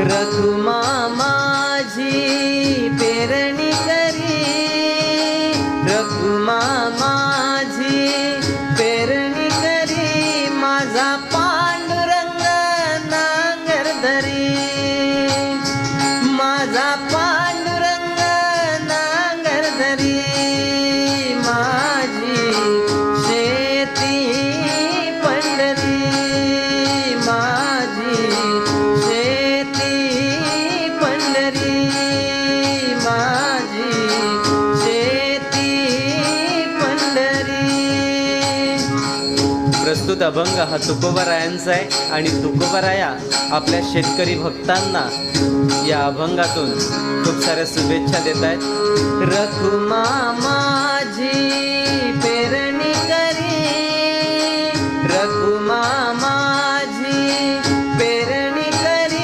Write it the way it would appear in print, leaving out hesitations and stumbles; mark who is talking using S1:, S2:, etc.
S1: रखुमा माझी पेरणी करी, रखुमा माझी पेरणी करी, माझा पांडुरंग नांगर धरी, माझा पांडुरंग नांगर धरी, माझी शेती पंढरी, माझी शेती पंढरी, माझी शेती पंढरी. प्रस्तुत अभंग हा तुकोबारायांचा आहे आणि तुकोबाराया आपल्या शेतकरी भक्तांना या अभंगातून खूप साऱ्या शुभेच्छा देत आहेत. रखुमा